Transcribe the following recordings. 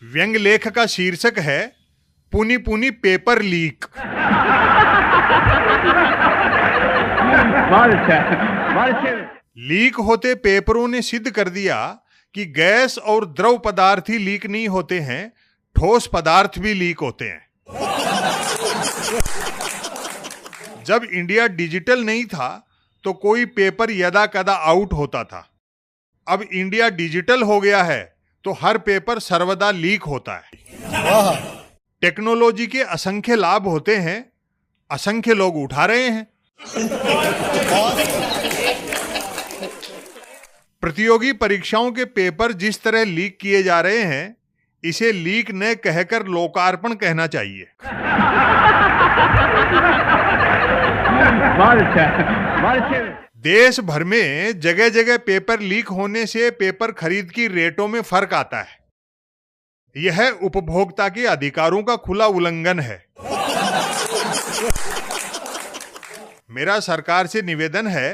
व्यंग लेख का शीर्षक है पुनी पुनी पेपर लीक। लीक होते पेपरों ने सिद्ध कर दिया कि गैस और द्रव पदार्थ ही लीक नहीं होते हैं, ठोस पदार्थ भी लीक होते हैं। जब इंडिया डिजिटल नहीं था तो कोई पेपर यदा कदा आउट होता था। अब इंडिया डिजिटल हो गया है तो हर पेपर सर्वदा लीक होता है। टेक्नोलॉजी के असंख्य लाभ होते हैं, असंख्य लोग उठा रहे हैं। प्रतियोगी परीक्षाओं के पेपर जिस तरह लीक किए जा रहे हैं, इसे लीक न कहकर लोकार्पण कहना चाहिए। देश भर में जगह जगह पेपर लीक होने से पेपर खरीद की रेटों में फर्क आता है। यह उपभोक्ता के अधिकारों का खुला उल्लंघन है। मेरा सरकार से निवेदन है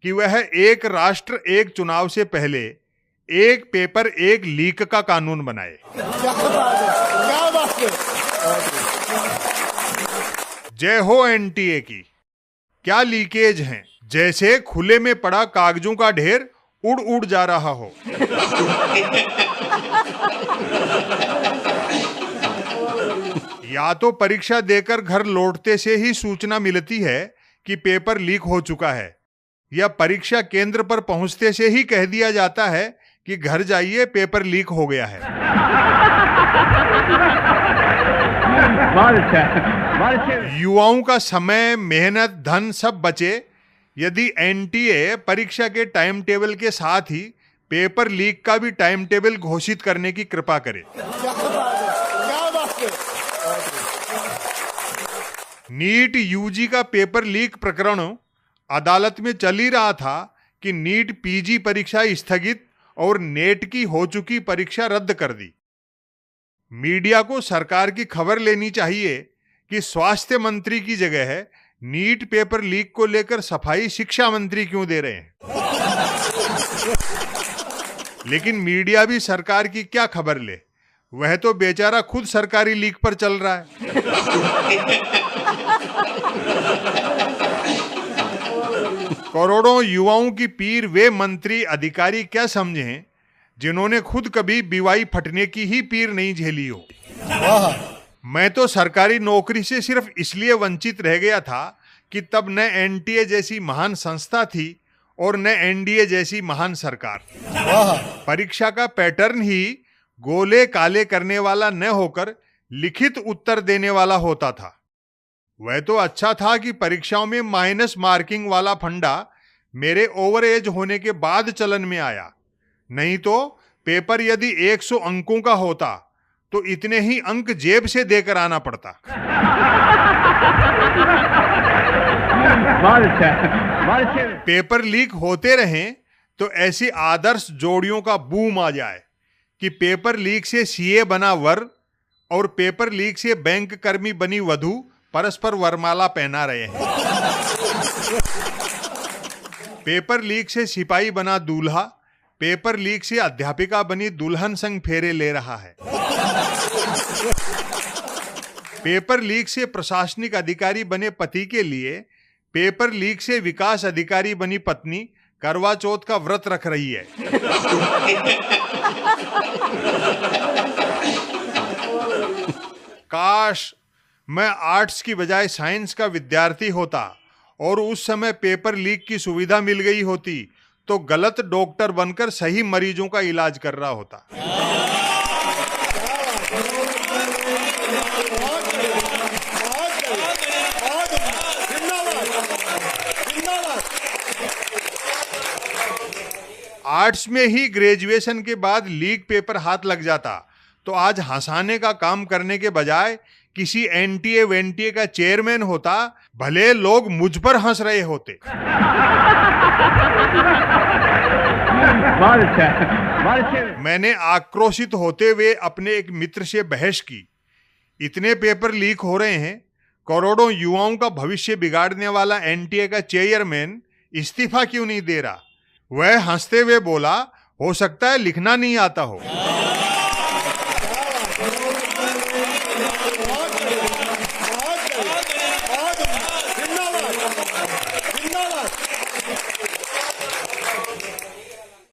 कि वह एक राष्ट्र एक चुनाव से पहले एक पेपर एक लीक का कानून बनाए। जय हो एनटीए की। क्या लीकेज हैं, जैसे खुले में पड़ा कागजों का ढेर उड़ उड़ जा रहा हो। या तो परीक्षा देकर घर लौटते से ही सूचना मिलती है कि पेपर लीक हो चुका है, या परीक्षा केंद्र पर पहुंचते से ही कह दिया जाता है कि घर जाइए पेपर लीक हो गया है। युवाओं का समय, मेहनत, धन सब बचे यदि एनटीए परीक्षा के टाइम टेबल के साथ ही पेपर लीक का भी टाइम टेबल घोषित करने की कृपा करे। नीट यूजी का पेपर लीक प्रकरण अदालत में चल ही रहा था कि नीट पीजी परीक्षा स्थगित और नेट की हो चुकी परीक्षा रद्द कर दी। मीडिया को सरकार की खबर लेनी चाहिए कि स्वास्थ्य मंत्री की जगह है नीट पेपर लीक को लेकर सफाई शिक्षा मंत्री क्यों दे रहे हैं। लेकिन मीडिया भी सरकार की क्या खबर ले, वह तो बेचारा खुद सरकारी लीक पर चल रहा है। करोड़ों युवाओं की पीर वे मंत्री अधिकारी क्या समझें जिन्होंने खुद कभी बीवाई फटने की ही पीर नहीं झेली हो। मैं तो सरकारी नौकरी से सिर्फ इसलिए वंचित रह गया था कि तब न एनटीए जैसी महान संस्था थी और न एनडीए जैसी महान सरकार। परीक्षा का पैटर्न ही गोले काले करने वाला न होकर लिखित उत्तर देने वाला होता था। वह तो अच्छा था कि परीक्षाओं में माइनस मार्किंग वाला फंडा मेरे ओवर एज होने के बाद चलन में आया, नहीं तो पेपर यदि 100 अंकों का होता तो इतने ही अंक जेब से देकर आना पड़ता। पेपर लीक होते रहें तो ऐसी आदर्श जोड़ियों का बूम आ जाए कि पेपर लीक से सीए बना वर और पेपर लीक से बैंक कर्मी बनी वधू परस्पर वरमाला पहना रहे हैं। पेपर लीक से सिपाही बना दूल्हा पेपर लीक से अध्यापिका बनी दुल्हन संग फेरे ले रहा है। पेपर लीक से प्रशासनिक अधिकारी बने पति के लिए पेपर लीक से विकास अधिकारी बनी पत्नी करवा चौथ का व्रत रख रही है। काश मैं आर्ट्स की बजाय साइंस का विद्यार्थी होता और उस समय पेपर लीक की सुविधा मिल गई होती तो गलत डॉक्टर बनकर सही मरीजों का इलाज कर रहा होता। आर्ट्स में ही ग्रेजुएशन के बाद लीक पेपर हाथ लग जाता तो आज हंसाने का काम करने के बजाय किसी एनटीए वेंटीए का चेयरमैन होता, भले लोग मुझ पर हंस रहे होते। मैंने आक्रोशित होते हुए अपने एक मित्र से बहस की, इतने पेपर लीक हो रहे हैं, करोड़ों युवाओं का भविष्य बिगाड़ने वाला एनटीए का चेयरमैन इस्तीफा क्यों नहीं दे रहा। वह हंसते हुए बोला, हो सकता है लिखना नहीं आता हो।